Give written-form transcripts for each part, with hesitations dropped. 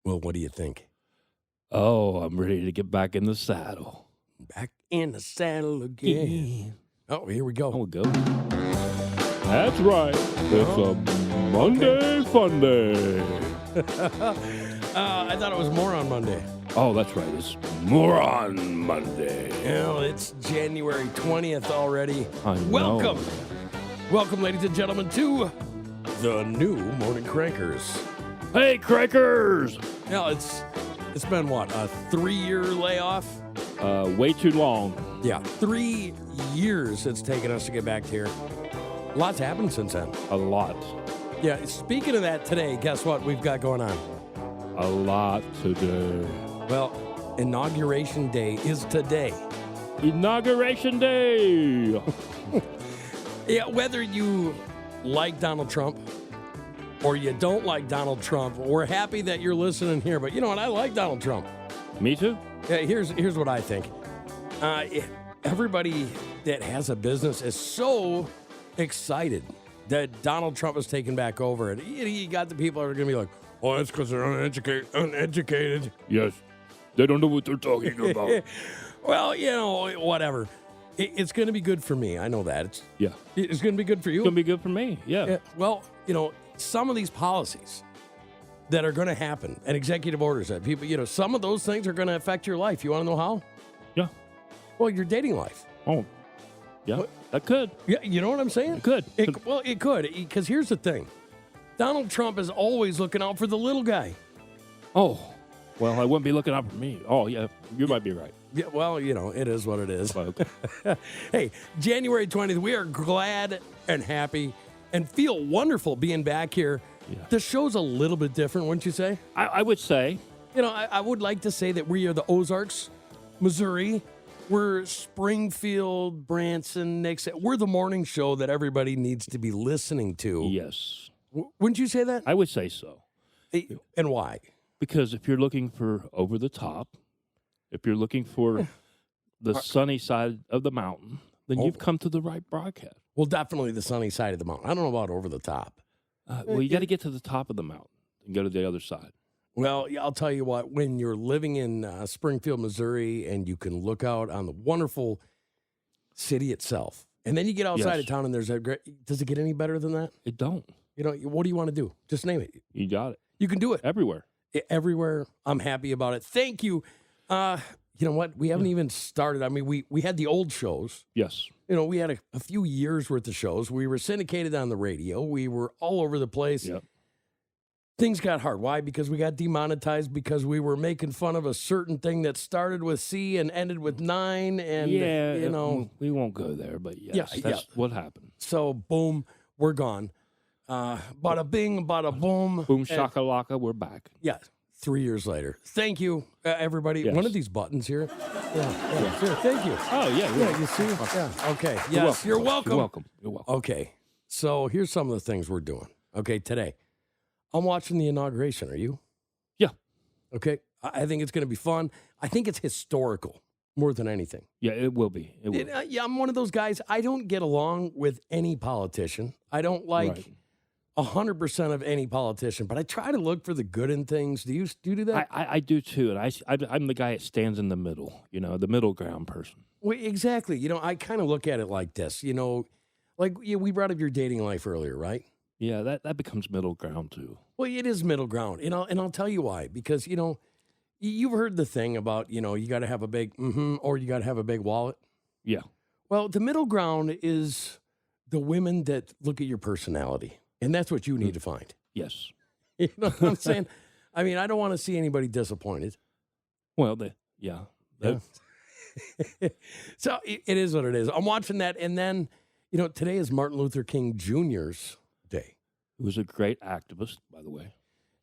Well, what do you think? Oh, I'm ready to get back in the saddle. Back in the saddle again. Oh, here we go. Oh, go. That's right. It's a Monday Fun Day. I thought it was more on Monday. Oh, that's right. It's Moron Monday. It's January 20th already. I know. Welcome. Welcome, ladies and gentlemen, to the new Morning Crankers. Hey, Crackers! Now, it's been, what, a 3-year layoff? Way too long. Yeah, 3 years it's taken us to get back here. Lots happened since then. A lot. Yeah, speaking of that today, guess what we've got going on? A lot today. Well, Inauguration Day is today. Inauguration Day! Yeah, whether you like Donald Trump or you don't like Donald Trump, we're happy that you're listening here. But you know what? I like Donald Trump. Me too. Yeah, here's what I think. Everybody that has a business is so excited that Donald Trump is taking back over. And you got the people that are going to be like, oh, that's because they're uneducated. Yes. They don't know what they're talking about. Well, you know, whatever. It's going to be good for me. I know that. It's going to be good for you. It's going to be good for me. Yeah. Well, you know, some of these policies that are going to happen and executive orders that people, you know, some of those things are going to affect your life. You want to know how? Yeah. Well, your dating life. Oh, yeah. What? That could. Yeah, you know what I'm saying? It could. It could. Because here's the thing. Donald Trump is always looking out for the little guy. Oh, well, I wouldn't be looking out for me. Oh, yeah. You might be right. Yeah, well, you know, it is what it is. Okay. Hey, January 20th, we are glad and happy and feel wonderful being back here. Yeah. The show's a little bit different, wouldn't you say? I would say. You know, I would like to say that we are the Ozarks, Missouri. We're Springfield, Branson, Nixon. We're the morning show that everybody needs to be listening to. Yes. Wouldn't you say that? I would say so. And why? Because if you're looking for over the top, if you're looking for the sunny side of the mountain, then you've come to the right broadcast. Well, definitely the sunny side of the mountain. I don't know about over the top. Well, you got to get to the top of the mountain and go to the other side. Well, I'll tell you what, when you're living in Springfield, Missouri, and you can look out on the wonderful city itself, and then you get outside of town and there's a great, does it get any better than that? It don't. You know, what do you want to do? Just name it. You got it. You can do it. Everywhere. Everywhere. I'm happy about it. Thank you. You know what? We haven't even started. I mean, we had the old shows. Yes. You know, we had a few years worth of shows. We were syndicated on the radio. We were all over the place. Yep. Things got hard. Why? Because we got demonetized because we were making fun of a certain thing that started with C and ended with 9. And, you know. We won't go there, but yes, that's what happened. So, boom, we're gone. Bada bing, bada boom. Boom, shakalaka, we're back. Yeah, 3 years later. Thank you, everybody. Yes. One of these buttons here. Yeah. Sure, thank you. Oh, yeah. Yeah, you see? Yeah, okay. Yes, you're welcome. You're welcome. Okay, so here's some of the things we're doing. Okay, today. I'm watching the inauguration. Are you? Yeah. Okay, I think it's going to be fun. I think it's historical more than anything. Yeah, it will be. It will. Yeah, I'm one of those guys. I don't get along with any politician. I don't like 100% of any politician, but I try to look for the good in things. Do you do that? I do too, and I'm the guy that stands in the middle, you know, the middle ground person. Well, exactly. You know, I kind of look at it like this, you know, like we brought up your dating life earlier, right? Yeah, that becomes middle ground too. Well, it is middle ground, you know, and I'll tell you why. Because, you know, you've heard the thing about, you know, you got to have a big or you got to have a big wallet. Yeah. Well, the middle ground is the women that look at your personality. And that's what you need to find. Yes. You know what I'm saying? I mean, I don't want to see anybody disappointed. Well, Yeah. So it is what it is. I'm watching that. And then, you know, today is Martin Luther King Jr.'s day. He was a great activist, by the way.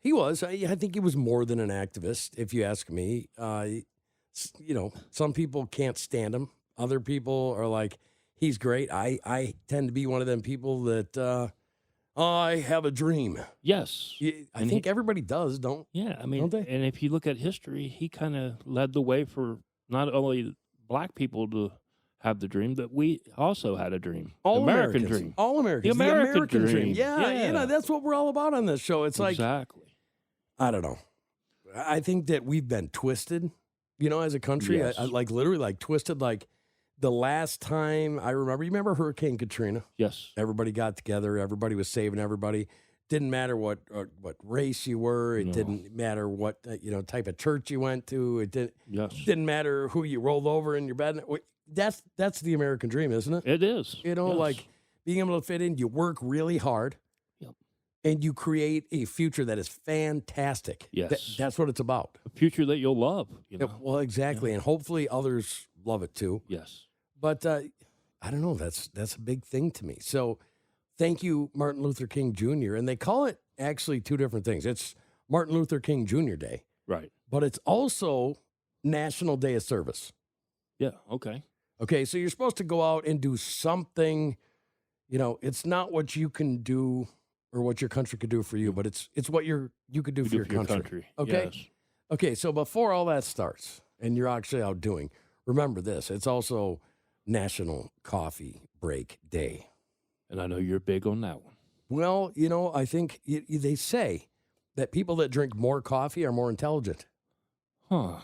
He was. I think he was more than an activist, if you ask me. You know, some people can't stand him. Other people are like, he's great. I tend to be one of them people that... I have a dream. Yes. I think everybody does, don't? Yeah, I mean, don't they? And if you look at history, he kind of led the way for not only black people to have the dream, but we also had a dream. All American Americans. dream. All Americans. The American dream. Yeah, you know, that's what we're all about on this show. It's like, exactly. I don't know. I think that we've been twisted, as a country. Yes. Like literally like twisted. Like the last time I remember, you remember Hurricane Katrina? Yes. Everybody got together. Everybody was saving everybody. Didn't matter what race you were. It No. didn't matter what type of church you went to. It Yes. didn't matter who you rolled over in your bed. That's the American dream, isn't it? It is. Yes. Like being able to fit in. You work really hard. Yep. And you create a future that is fantastic. Yes. That's what it's about. A future that you'll love. Well, exactly. And hopefully others love it too. Yes. But I don't know. That's a big thing to me. So thank you, Martin Luther King Jr. And they call it actually two different things. It's Martin Luther King Jr. Day, Right. but it's also National Day of Service. Yeah. Okay. Okay, so you're supposed to go out and do something. It's not what you can do or what your country could do for you, but it's what you could do for your country. Okay. Yes. Okay, so before all that starts, and you're actually out doing, remember this: it's also National Coffee Break Day. And I know you're big on that one. Well, I think they say that people that drink more coffee are more intelligent. Huh.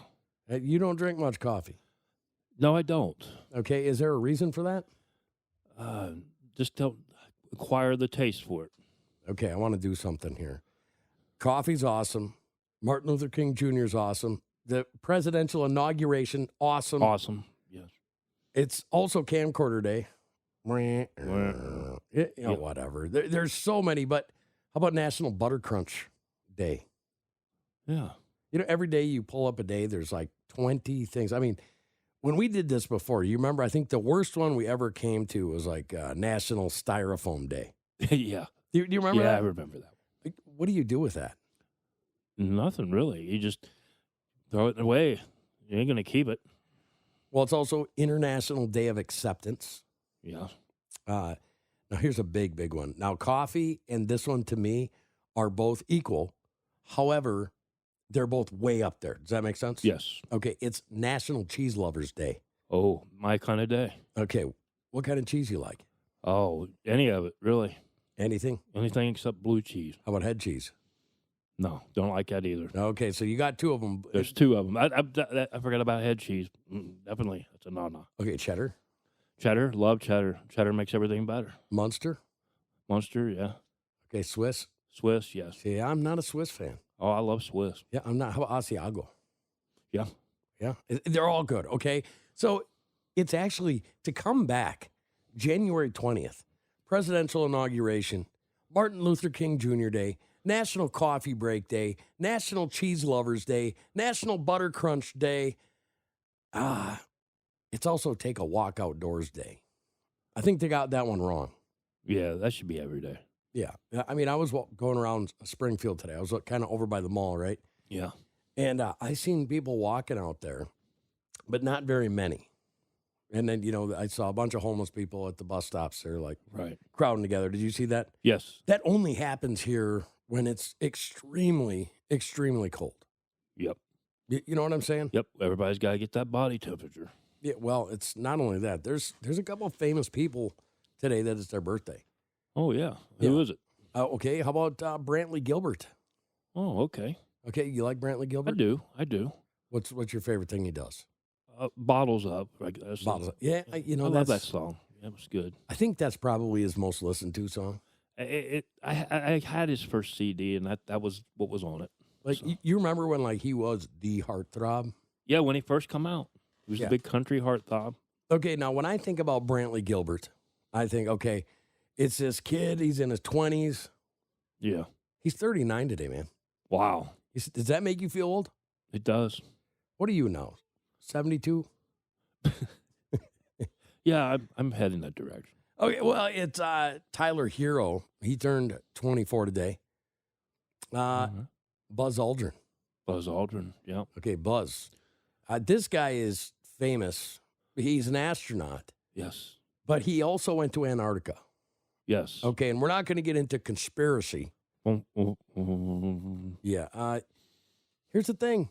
You don't drink much coffee. No, I don't. Okay, is there a reason for that? Just don't acquire the taste for it. Okay, I want to do something here. Coffee's awesome. Martin Luther King Jr. is awesome. The presidential inauguration, awesome. Awesome. Yes. It's also camcorder day. Yep. Whatever. There's so many, but how about National Butter Crunch Day? Yeah. Every day you pull up a day, there's like 20 things. I mean, when we did this before, you remember, I think the worst one we ever came to was like National Styrofoam Day. Yeah. Do you remember that? Yeah, I remember that. Like, what do you do with that? Nothing really. You just throw it away. You ain't going to keep it. Well, it's also International Day of Acceptance. Yeah. Now, here's a big, big one. Now, coffee and this one to me are both equal. However, they're both way up there. Does that make sense? Yes. Okay, it's National Cheese Lovers Day. Oh, my kind of day. Okay, what kind of cheese you like? Oh, any of it, really. Anything? Anything except blue cheese. How about head cheese? No, don't like that either. Okay, so you got two of them. There's two of them. I forgot about head cheese. Definitely, that's a no-no. Okay, cheddar? Cheddar, love cheddar. Cheddar makes everything better. Munster? Munster, yeah. Okay, Swiss? Swiss, yes. See, I'm not a Swiss fan. Oh, I love Swiss. Yeah, I'm not. How about Asiago? Yeah. Yeah, they're all good, okay? So it's actually, to come back, January 20th, presidential inauguration, Martin Luther King Jr. Day, National Coffee Break Day, National Cheese Lovers Day, National Butter Crunch Day. It's also Take a Walk Outdoors Day. I think they got that one wrong. Yeah, that should be every day. Yeah. I mean, I was going around Springfield today. I was kind of over by the mall, right? Yeah. And I seen people walking out there, but not very many. And then, I saw a bunch of homeless people at the bus stops. They're like Right. crowding together. Did you see that? Yes. That only happens here when it's extremely, extremely cold. Yep. You know what I'm saying? Yep. Everybody's got to get that body temperature. Yeah. Well, it's not only that. There's a couple of famous people today that it's their birthday. Oh, yeah. Who is it? Okay. How about Brantley Gilbert? Oh, okay. Okay. You like Brantley Gilbert? I do. What's your favorite thing he does? Bottles Up. Bottles Up. Yeah. I love that song. That was good. I think that's probably his most listened to song. I had his first CD, and that was what was on it. Like, So. you remember when, like, he was the heartthrob? Yeah, when he first come out. He was Yeah. a big country heartthrob. Okay, now, when I think about Brantley Gilbert, I think, okay, it's this kid. He's in his 20s. Yeah. He's 39 today, man. Wow. Does that make you feel old? It does. What are you now? 72? Yeah, I'm heading that direction. Okay, well, it's Tyler Hero. He turned 24 today. Buzz Aldrin. Buzz Aldrin, yeah. Okay, Buzz. This guy is famous. He's an astronaut, Yes. but he also went to Antarctica. Yes. Okay, and we're not going to get into conspiracy. Yeah. Here's the thing.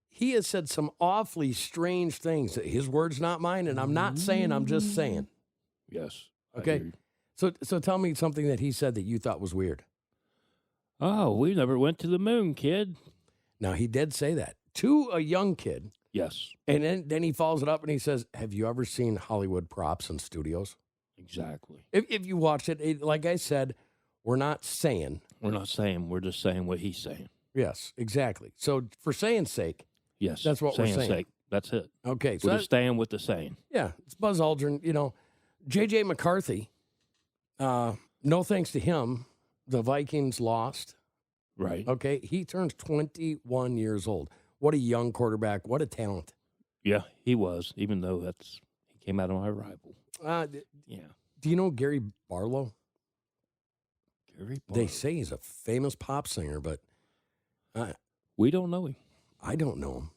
He has said some awfully strange things. His words, not mine, and I'm not saying, I'm just saying. Yes. I Okay. hear you. So tell me something that he said that you thought was weird. Oh, we never went to the moon, kid. Now, he did say that to a young kid, Yes, and then he follows it up and he says, have you ever seen Hollywood props and studios? exactly. If you watch it, like I said, we're not saying. We're not saying. We're just saying what he's saying. Yes, exactly. So for saying's sake, Yes, that's what we're saying. Sake. That's it. Okay. So We're just staying with the saying. yeah, it's Buzz Aldrin. You know, J.J. McCarthy, no thanks to him, the Vikings lost. Right. Okay. He turns 21 years old. What a young quarterback. What a talent. Yeah, he was. Even though he came out of my rival. Yeah. Do you know Gary Barlow? Gary They Barlow. say he's a famous pop singer, but We don't know him. I don't know him.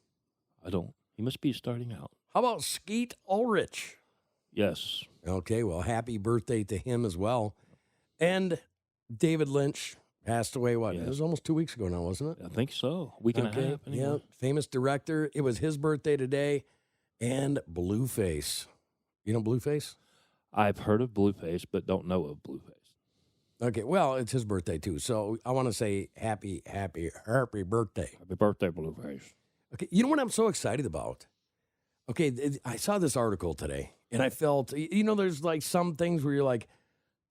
I don't. He must be starting out. How about Skeet Ulrich? Yes. Okay, well, happy birthday to him as well. And David Lynch passed away, what? Yes. It was almost 2 weeks ago now, wasn't it? I think so. Week and a half. Yeah, Anyway. famous director. It was his birthday today. And Blueface. You know Blueface? I've heard of Blueface, but don't know of Blueface. Okay, well, it's his birthday too. So I want to say happy birthday. Happy birthday, Blueface. Okay, you know what I'm so excited about? Okay, I saw this article today, and I felt, you know, there's like some things where you're like,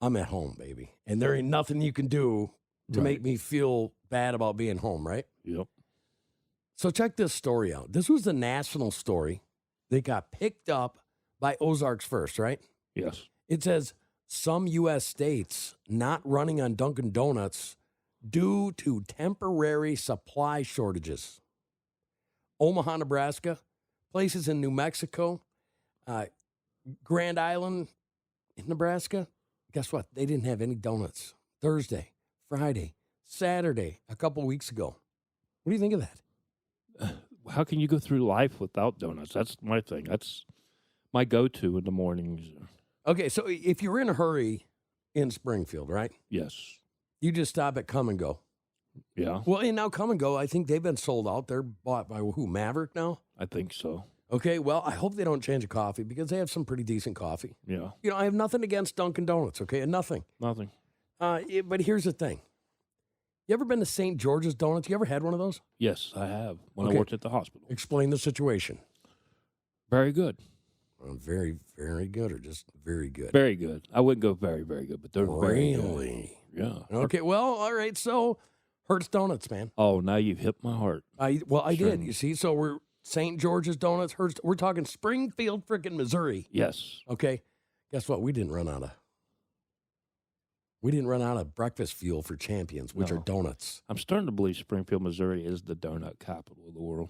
I'm at home, baby, and there ain't nothing you can do to Right. make me feel bad about being home, right? Yep. So check this story out. This was the national story. They got picked up by Ozarks First, right? Yes. It says some U.S. states not running on Dunkin' Donuts due to temporary supply shortages. Omaha, Nebraska, places in New Mexico, Grand Island in Nebraska. Guess what? They didn't have any donuts Thursday, Friday, Saturday, a couple weeks ago. What do you think of that? How can you go through life without donuts? That's my thing. That's my go-to in the mornings. Okay, so if you're in a hurry in Springfield, right? Yes. You just stop at Come and Go. Yeah, Well, and now Come and Go, I think they've been sold out. They're bought by who? Maverick now? I think so. Okay, well, I hope they don't change the coffee because they have some pretty decent coffee. Yeah. You know, I have nothing against Dunkin' Donuts, okay? Nothing. Nothing. But here's the thing. You ever been to St. George's Donuts? You ever had one of those? Yes, I have. When Okay. I worked at the hospital. Explain the situation. Very good. Very, very good or just very good? Very good. I wouldn't go very, very good, but they're very good. Really? Yeah. Okay, well, all right. So, Hertz Donuts, man. Oh, now you've hit my heart. I Sure. did. You see, so we're St. George's Donuts. Hertz. We're talking Springfield, freaking Missouri. Yes. Okay, guess what? We didn't run out of breakfast fuel for champions, which are No. donuts. I'm starting to believe Springfield, Missouri is the donut capital of the world.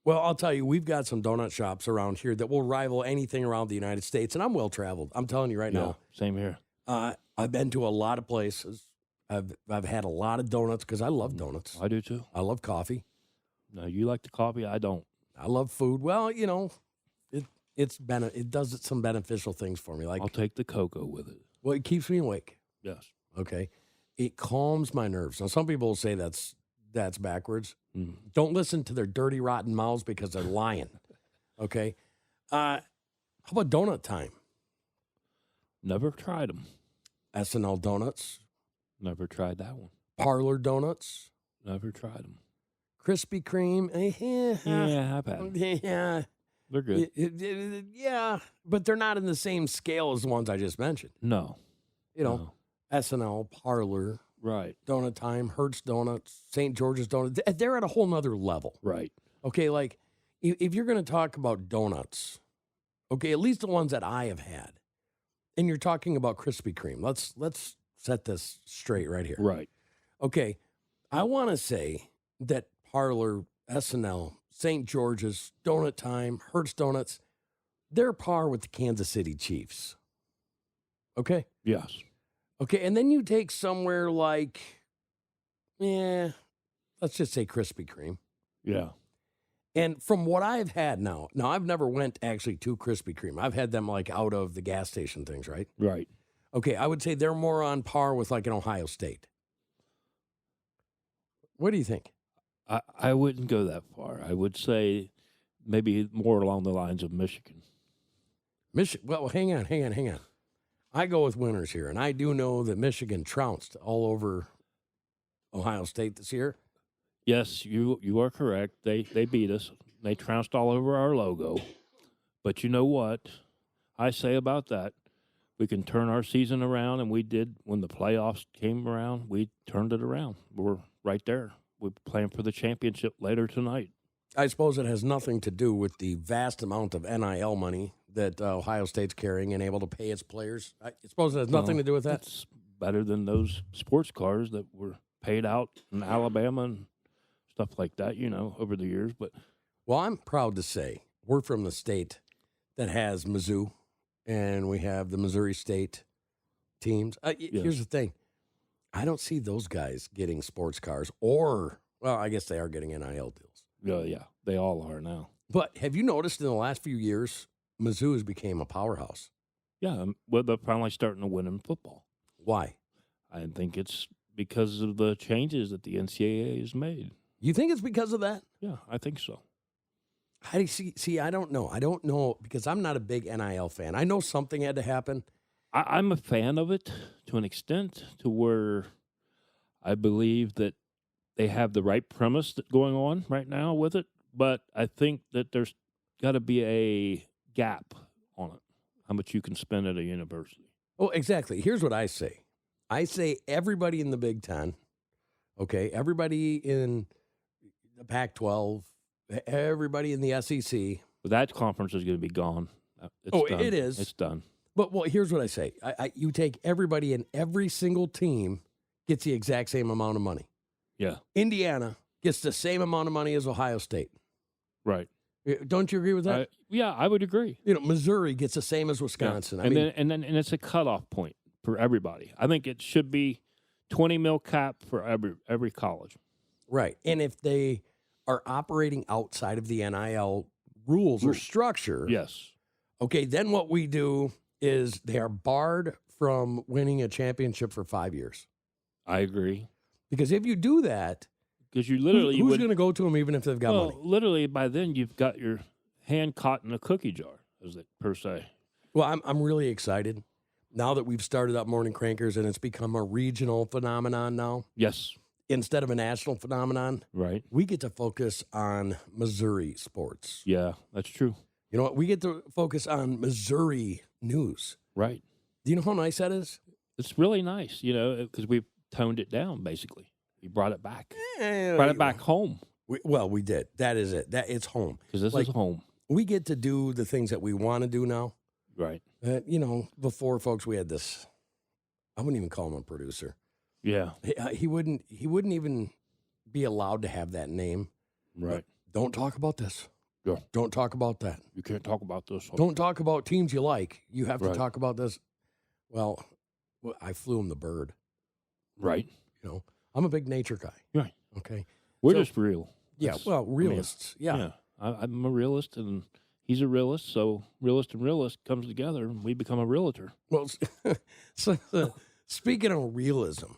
Well, I'll tell you, we've got some donut shops around here that will rival anything around the United States, and I'm well traveled. I'm telling you right now. Same here. I've been to a lot of places. I've had a lot of donuts because I love donuts. I do too. I love coffee. No, you like the coffee. I don't. I love food. Well, you know, it does some beneficial things for me. Like, I'll take the cocoa with it. well, it keeps me awake. Yes. Okay, it calms my nerves. Now, some people will say that's backwards. Mm. Don't listen to their dirty, rotten mouths because they're lying. Okay, how about donut time? Never tried them. SNL donuts, Never tried that one. Parlor donuts, Never tried them. Krispy Kreme. Yeah, I've had them. Yeah, They're good. yeah, but they're not in the same scale as the ones I just mentioned. No. You know, No. SNL, Parlor, Right. Donut Time, Hertz Donuts, St. George's Donuts. They're at a whole nother level. Right. Okay, like if you're going to talk about donuts, okay, at least the ones that I have had, and you're talking about Krispy Kreme. Let's set this straight right here. Right. Okay, I want to say that Parlor, SNL, St. George's, Donut Time, Hertz Donuts, they're par with the Kansas City Chiefs. Okay? Yes. Okay, and then you take somewhere like, let's just say Krispy Kreme. Yeah. And from what I've had now I've never went actually to Krispy Kreme. I've had them like out of the gas station things, right? Right. Okay, I would say they're more on par with like an Ohio State. What do you think? I wouldn't go that far. I would say maybe more along the lines of Michigan. Well, hang on. I go with winners here, and I do know that Michigan trounced all over Ohio State this year. Yes, you are correct. They beat us. They trounced all over our logo. But you know what I say about that? We can turn our season around, and we did when the playoffs came around. We turned it around. We're right there. We're playing for the championship later tonight. I suppose it has nothing to do with the vast amount of NIL money that Ohio State's carrying and able to pay its players. I suppose it has nothing to do with that. It's better than those sports cars that were paid out in Alabama and stuff like that, over the years. But Well, I'm proud to say we're from the state that has Mizzou, and we have the Missouri State teams. Here's the thing. I don't see those guys getting sports cars well, I guess they are getting NIL deals. yeah, they all are now. But have you noticed in the last few years, Mizzou has become a powerhouse? Yeah, well, they're finally starting to win in football. Why? I think it's because of the changes that the NCAA has made. You think it's because of that? Yeah, I think so. How do you see, I don't know. I don't know because I'm not a big NIL fan. I know something had to happen. I'm a fan of it to an extent to where I believe that they have the right premise going on right now with it, but I think that there's got to be a gap on it, how much you can spend at a university. Oh, exactly. Here's what I say. I say everybody in the Big Ten, okay, everybody in the Pac-12, everybody in the SEC. But that conference is going to be gone. It's done. It is. It's done. But here's what I say. You take everybody and every single team gets the exact same amount of money. Yeah. Indiana gets the same amount of money as Ohio State. Right. Don't you agree with that? Yeah, I would agree. Missouri gets the same as Wisconsin. Yeah. And then it's a cutoff point for everybody. I think it should be $20 million cap for every college. Right. And if they are operating outside of the NIL rules or structure, yes. Okay, then what we do is they are barred from winning a championship for 5 years. I agree. Because if you do that, because you literally who's going to go to them even if they've got money? Literally by then you've got your hand caught in a cookie jar, as it per se. Well, I'm really excited now that we've started up Morning Crankers and it's become a regional phenomenon now. Yes. Instead of a national phenomenon. Right. We get to focus on Missouri sports. Yeah, that's true. You know what? We get to focus on Missouri news. Right. Do you know how nice that is? It's really nice, because we've toned it down, basically. We brought it back. Brought it back home. We did. That is it. It's home. Because this is home. We get to do the things that we want to do now. Right. Before, folks, we had this. I wouldn't even call him a producer. Yeah. He wouldn't even be allowed to have that name. Right. Don't talk about this. Yeah. Don't talk about that. You can't talk about this. Don't talk about teams you like. You have to talk about this. Well, I flew him the bird. Right. I'm a big nature guy. Right. Okay. We're just real. Yeah. Realists. Yeah. I'm a realist, and he's a realist. So realist and realist comes together, and we become a realtor. Well, so speaking of realism,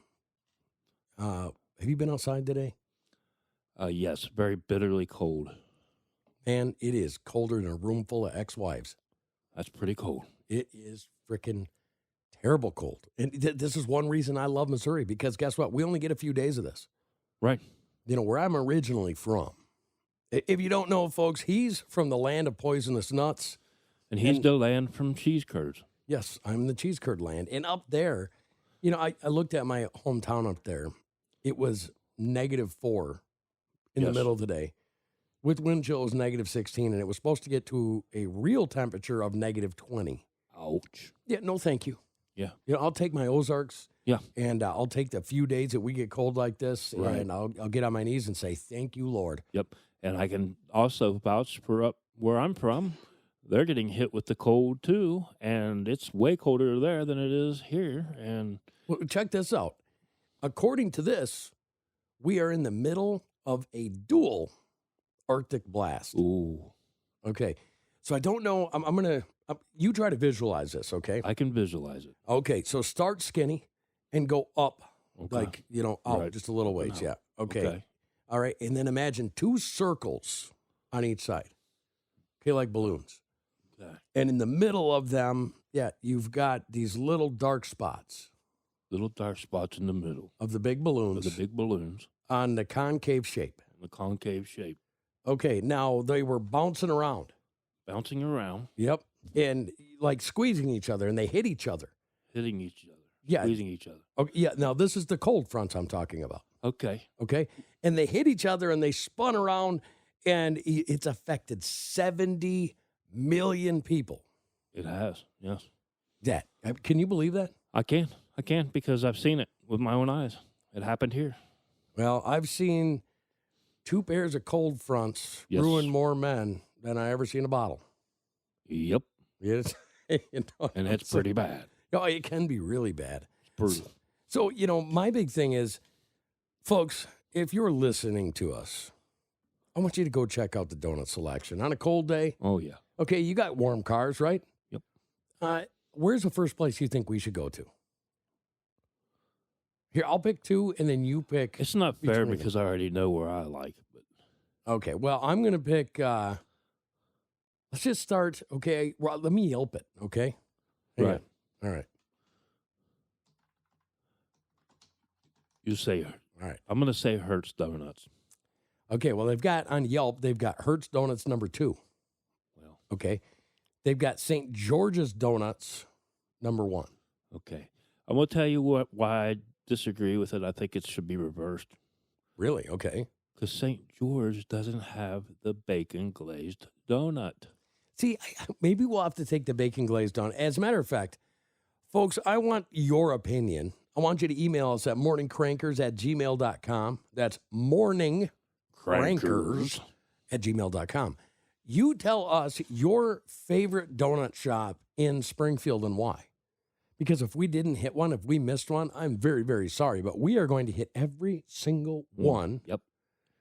have you been outside today? Yes. Very bitterly cold. And it is colder than a room full of ex-wives. That's pretty cold. It is freaking terrible cold. And this is one reason I love Missouri, because guess what? We only get a few days of this. Right. Where I'm originally from. If you don't know, folks, he's from the land of poisonous nuts. And he's the land from cheese curds. Yes, I'm the cheese curd land. And up there, I looked at my hometown up there. It was -4 in the middle of the day. With wind chill, it was -16, and it was supposed to get to a real temperature of -20. Ouch. Yeah, no thank you. Yeah. I'll take my Ozarks. Yeah. And I'll take the few days that we get cold like this, right. and I'll get on my knees and say, thank you, Lord. Yep. And I can also vouch for up where I'm from. They're getting hit with the cold, too, and it's way colder there than it is here. And well, check this out. According to this, we are in the middle of a dual Arctic blast. Ooh. Okay. So I don't know. I'm going to, you try to visualize this, okay? I can visualize it. Okay. So start skinny and go up, out right. just a little ways. Yeah. Okay. All right. And then imagine 2 circles on each side. Okay. Like balloons. Okay. And in the middle of them, you've got these little dark spots. Little dark spots in the middle. Of the big balloons. Of the big balloons. on the concave shape. The concave shape. Okay, now they were bouncing around. Bouncing around. Yep. And like squeezing each other, and they hit each other. Hitting each other. Yeah. Squeezing each other. Okay, yeah, now this is the cold fronts I'm talking about. Okay. Okay? And they hit each other, and they spun around, and it's affected 70 million people. It has, yes. That, can you believe that? I can because I've seen it with my own eyes. It happened here. Well, I've seen 2 pairs of cold fronts ruin more men than I ever seen a bottle. Yep. Yes. And it's pretty bad. Oh, it can be really bad. It's brutal. So, my big thing is, folks, if you're listening to us, I want you to go check out the donut selection. On a cold day, Oh, yeah. okay, you got warm cars, right? Yep. Where's the first place you think we should go to? Here, I'll pick 2, and then you pick. It's not fair between because I already know where I like it. But Okay, well, I'm going to pick, let's just start, okay, well, let me Yelp it, okay? Hang Right. on. All right. you say, All right. I'm going to say Hertz Donuts. Okay, well, they've got, on Yelp, they've got Hertz Donuts number 2, Well, okay? They've got St. George's Donuts number 1. okay. I'm going to tell you why I disagree with it. I think it should be reversed. Really? Okay. Because St. George doesn't have the bacon glazed donut. See, maybe we'll have to take the bacon glazed on. As a matter of fact, folks, I want your opinion. I want you to email us at morningcrankers@gmail.com. That's morningcrankers@gmail.com. You tell us your favorite donut shop in Springfield and why. Because if we didn't hit one, if we missed one, I'm very, very sorry. But we are going to hit every single one. Yep.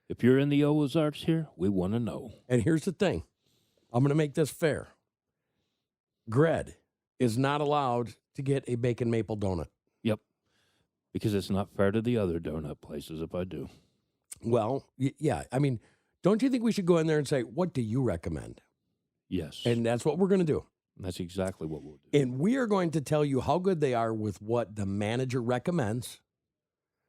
If you're in the Ozarks here, we want to know. And here's the thing. I'm going to make this fair. Gred is not allowed to get a bacon maple donut. Yep. Because it's not fair to the other donut places if I do. Well, yeah. I mean, don't you think we should go in there and say, what do you recommend? Yes. And that's what we're going to do. That's exactly what we'll do. And we are going to tell you how good they are with what the manager recommends,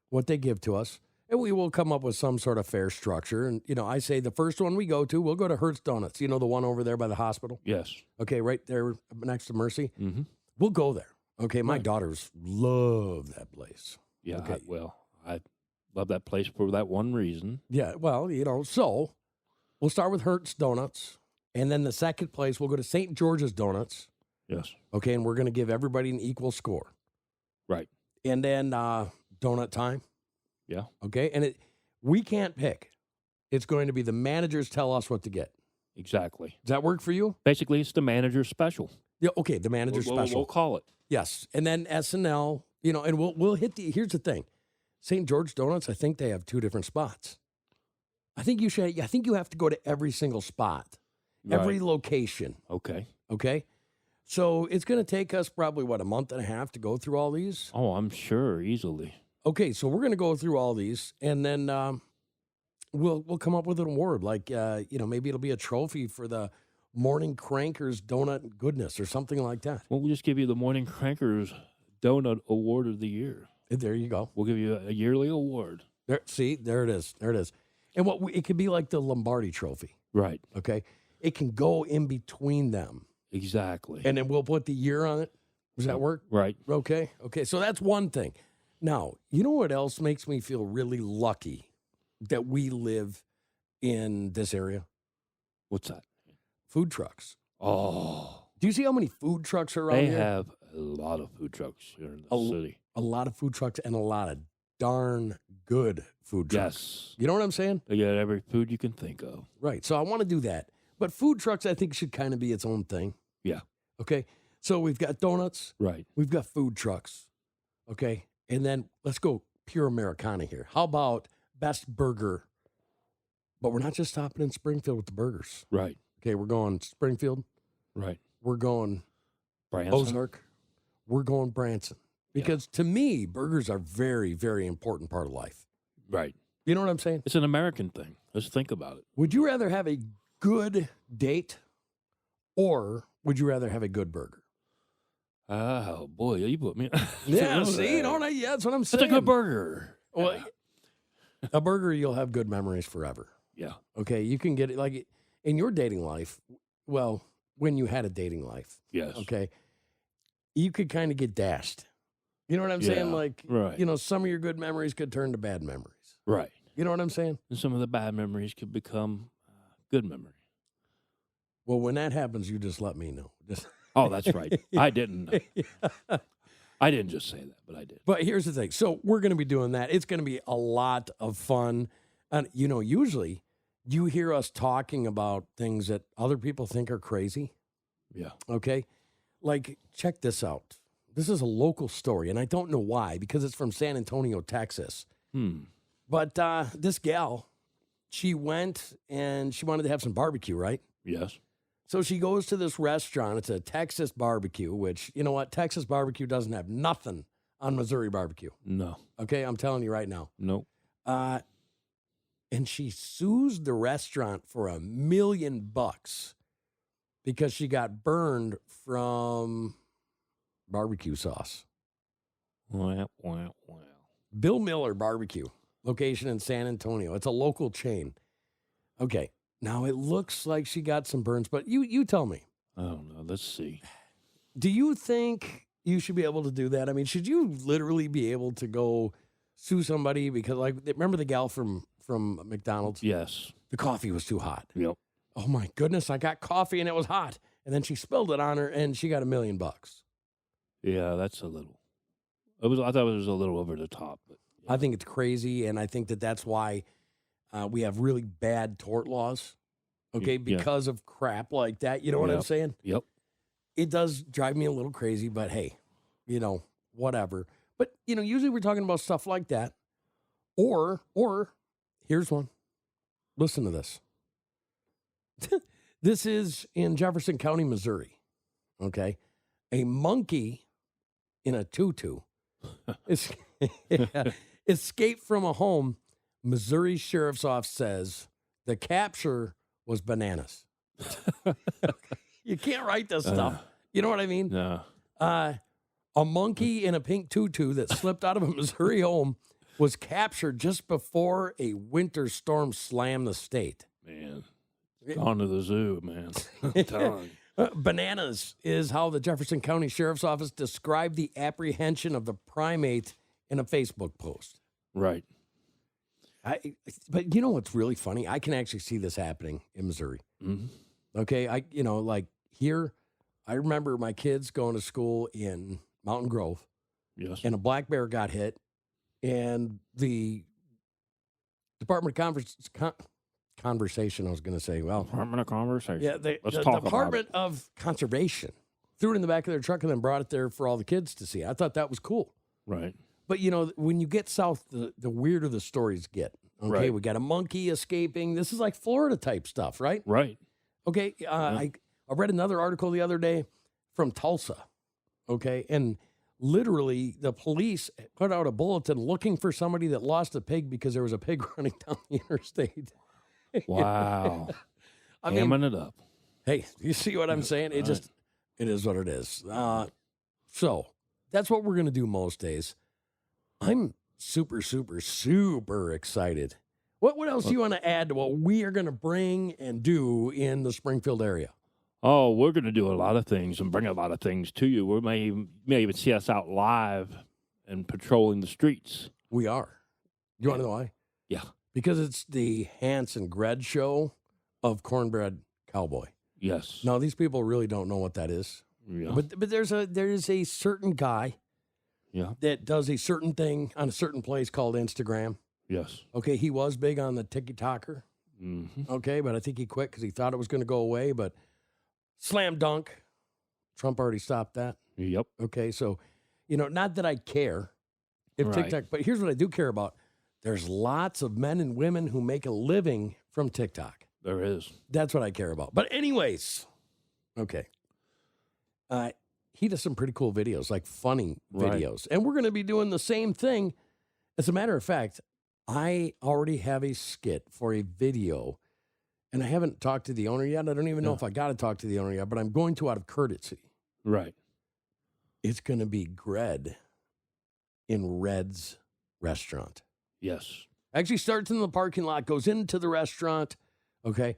what they give to us, and we will come up with some sort of fair structure. And, I say the first one we go to, we'll go to Hertz Donuts. The one over there by the hospital? Yes. Okay, right there next to Mercy. Mm-hmm. We'll go there. Okay, my Right. daughters love that place. Yeah. Okay. I love that place for that one reason. Yeah, well, so we'll start with Hertz Donuts. And then the second place, we'll go to St. George's Donuts. Yes. Okay, and we're going to give everybody an equal score. Right. And then donut time. Yeah. Okay, and we can't pick. It's going to be the managers tell us what to get. Exactly. Does that work for you? Basically, it's the manager's special. Yeah, okay, the manager's special. We'll call it. Yes, and then SNL, and we'll hit here's the thing. St. George Donuts, I think they have 2 different spots. I think you have to go to every single spot. Every location. Okay. Okay? So it's going to take us probably, a month and a half to go through all these? Oh, I'm sure, easily. Okay, so we're going to go through all these, and then we'll come up with an award. Like, maybe it'll be a trophy for the Morning Crankers Donut Goodness or something like that. Well, we'll just give you the Morning Crankers Donut Award of the Year. There you go. We'll give you a yearly award. There it is. There it is. And it could be like the Lombardi Trophy. Right. Okay? It can go in between them. Exactly. And then we'll put the year on it. Does that work? Right. Okay. So that's one thing. Now, you know what else makes me feel really lucky that we live in this area? What's that? Food trucks. Oh. Do you see how many food trucks are around They here? have a lot of food trucks here in the city. A lot of food trucks and a lot of darn good food trucks. Yes. You know what I'm saying? They got every food you can think of. Right. So I want to do that. But food trucks, I think, should kind of be its own thing. Yeah. Okay. So we've got donuts. Right. We've got food trucks. Okay. And then let's go pure Americana here. How about best burger? But we're not just stopping in Springfield with the burgers. Right. Okay. We're going Springfield. Right. We're going Branson. Ozark. We're going Branson. Because to me, burgers are very, very important part of life. Right. You know what I'm saying? It's an American thing. Let's think about it. Would you rather have a good date or would you rather have a good burger? Oh, boy. You put me. Yeah, see, don't I? Yeah, that's what I'm saying. It's a good burger. Well, A burger, you'll have good memories forever. Yeah. Okay, you can get it like in your dating life. Well, when you had a dating life, Yes. okay, you could kind of get dashed. You know what I'm saying? Yeah, Like, right. some of your good memories could turn to bad memories. Right. You know what I'm saying? And some of the bad memories could become good memories. Well, when that happens, you just let me know. Just Oh, that's right. I didn't. I didn't just say that, but I did. But here's the thing. So we're going to be doing that. It's going to be a lot of fun. And, usually you hear us talking about things that other people think are crazy. Yeah. Okay. Like, check this out. This is a local story, and I don't know why, because it's from San Antonio, Texas. But this gal, she went and she wanted to have some barbecue, right? Yes. So she goes to this restaurant. It's a Texas barbecue, which, you know what? Texas barbecue doesn't have nothing on Missouri barbecue. No. Okay, I'm telling you right now. Nope. And she sues the restaurant for $1 million because she got burned from barbecue sauce. Wow. Bill Miller Barbecue, location in San Antonio. It's a local chain. Okay, now it looks like she got some burns, but you tell me. I don't know. Let's see. Do you think you should be able to do that? I mean, should you literally be able to go sue somebody because, like, remember the gal from McDonald's? Yes. The coffee was too hot. Yep. Oh my goodness, I got coffee and it was hot. And then she spilled it on her and she got $1 million. Yeah, that's a little. I thought it was a little over the top, but yeah. I think it's crazy, and I think that's why we have really bad tort laws. Okay, because of crap like that. You know what I'm saying? Yep. It does drive me a little crazy, but hey, whatever. But usually we're talking about stuff like that. Or here's one. Listen to this. This is in Jefferson County, Missouri. Okay, a monkey in a tutu escaped from a home. Missouri Sheriff's Office says the capture was bananas. You can't write this stuff. You know what I mean? No. A monkey in a pink tutu that slipped out of a Missouri home was captured just before a winter storm slammed the state. Man, gone to the zoo, man. I'm telling you. Bananas is how the Jefferson County Sheriff's Office described the apprehension of the primate in a Facebook post. Right. But you know what's really funny? I can actually see this happening in Missouri. Mm-hmm. Okay, like here, I remember my kids going to school in Mountain Grove. Yes. And a black bear got hit, and the Department of Conversation, I was going to say, Department of Conversation. Yeah, the talk Department about of Conservation threw it in the back of their truck and then brought it there for all the kids to see. I thought that was cool. Right. But, when you get south, the weirder the stories get. Okay, Right. We got a monkey escaping. This is like Florida type stuff, right? Right. Okay, I read another article the other day from Tulsa, okay, and literally the police put out a bulletin looking for somebody that lost a pig because there was a pig running down the interstate. Wow. I mean, Hamming it up. hey, you see what I'm saying? It is what it is. So that's what we're going to do most days. I'm super, super, super excited. What else do you want to add to what we are going to bring and do in the Springfield area? Oh, we're going to do a lot of things and bring a lot of things to you. We may even see us out live and patrolling the streets. We are. You want to know why? Yeah. Because it's the Hans and Gred show of Cornbread Cowboy. Yes. Now, these people really don't know what that is. Yeah. But there is a certain guy that does a certain thing on a certain place called Instagram. Yes. Okay, he was big on the TikToker. Mm-hmm. Okay, but I think he quit because he thought it was going to go away. But slam dunk. Trump already stopped that. Yep. Okay, so, not that I care if Right. TikTok, but here's what I do care about. There's lots of men and women who make a living from TikTok. There is. That's what I care about. But anyways, okay. He does some pretty cool videos, like funny videos. And we're going to be doing the same thing. As a matter of fact, I already have a skit for a video, and I haven't talked to the owner yet. I don't even know if I got to talk to the owner yet, but I'm going to out of courtesy. Right. It's going to be Gred in Red's restaurant. Yes. Actually starts in the parking lot, goes into the restaurant. Okay.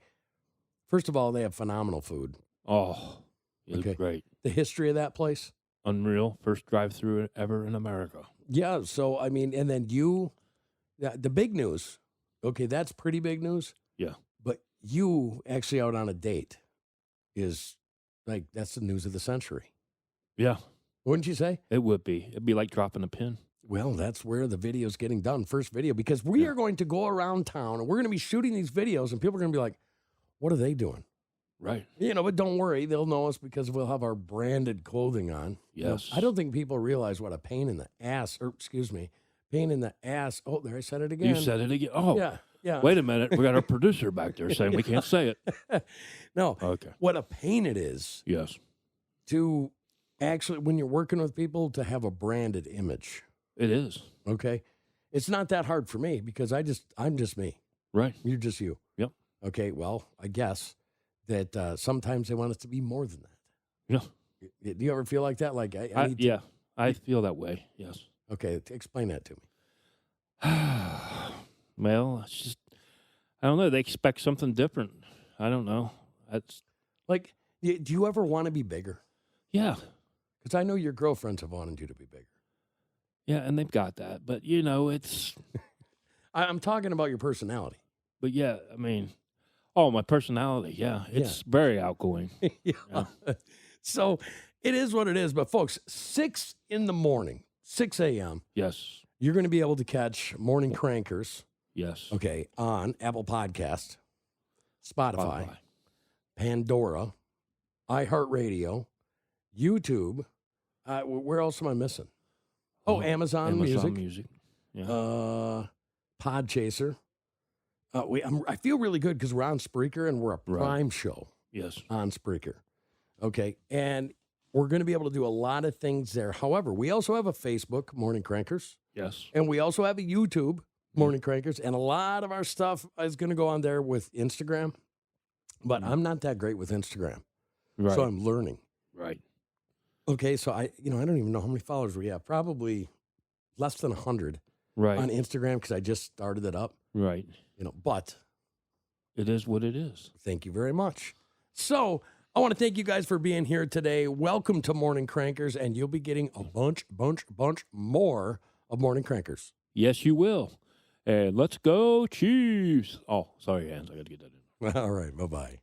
First of all, they have phenomenal food. Oh, it was Okay. great. The history of that place. Unreal. First drive-through ever in America. Yeah. So, I mean, and then the big news. Okay. That's pretty big news. Yeah. But you actually out on a date is like, that's the news of the century. Yeah. Wouldn't you say? It would be. It'd be like dropping a pin. Well, that's where the video's getting done. First video, because we are going to go around town and we're going to be shooting these videos and people are going to be like, what are they doing? Right. But don't worry. They'll know us because we'll have our branded clothing on. Yes. I don't think people realize what a pain in the ass, pain in the ass. Oh, there I said it again. You said it again. Oh, yeah. Wait a minute. We got our producer back there saying we can't say it. No. Okay. What a pain it is Yes. to actually, when you're working with people, to have a branded image. It is. Okay. It's not that hard for me because I'm just me. Right. You're just you. Yep. Okay. Well, I guess that sometimes they want us to be more than that. Yeah. Do you ever feel like that? Like I need to, yeah, I feel that way. Yes. Okay. Explain that to me. Well, it's just, I don't know. They expect something different. I don't know. That's, Like, do you ever want to be bigger? yeah. Because I know your girlfriends have wanted you to be bigger. Yeah, and they've got that. But, it's, I'm talking about your personality. but yeah, I mean, my personality. Yeah. It's very outgoing. Yeah. So it is what it is. But folks, 6 a.m, 6 a.m., Yes. you're going to be able to catch Morning Crankers, Yes. okay, on Apple Podcast, Spotify, Pandora, iHeartRadio, YouTube. Where else am I missing? Oh, Amazon Music. Yeah. Podchaser. I feel really good because we're on Spreaker and we're a prime show Yes. on Spreaker. Okay, and we're going to be able to do a lot of things there. However, we also have a Facebook, Morning Crankers, Yes. and we also have a YouTube, Morning Crankers, and a lot of our stuff is going to go on there with Instagram. But I'm not that great with Instagram, Right. so I'm learning. Right. Okay, so I don't even know how many followers we have. Probably less than 100 Right. on Instagram because I just started it up. Right. But It is what it is. thank you very much. So I want to thank you guys for being here today. Welcome to Morning Crankers, and you'll be getting a bunch more of Morning Crankers. Yes, you will. And let's go, Chiefs. Oh, sorry, Hans. I got to get that in. All right, bye-bye.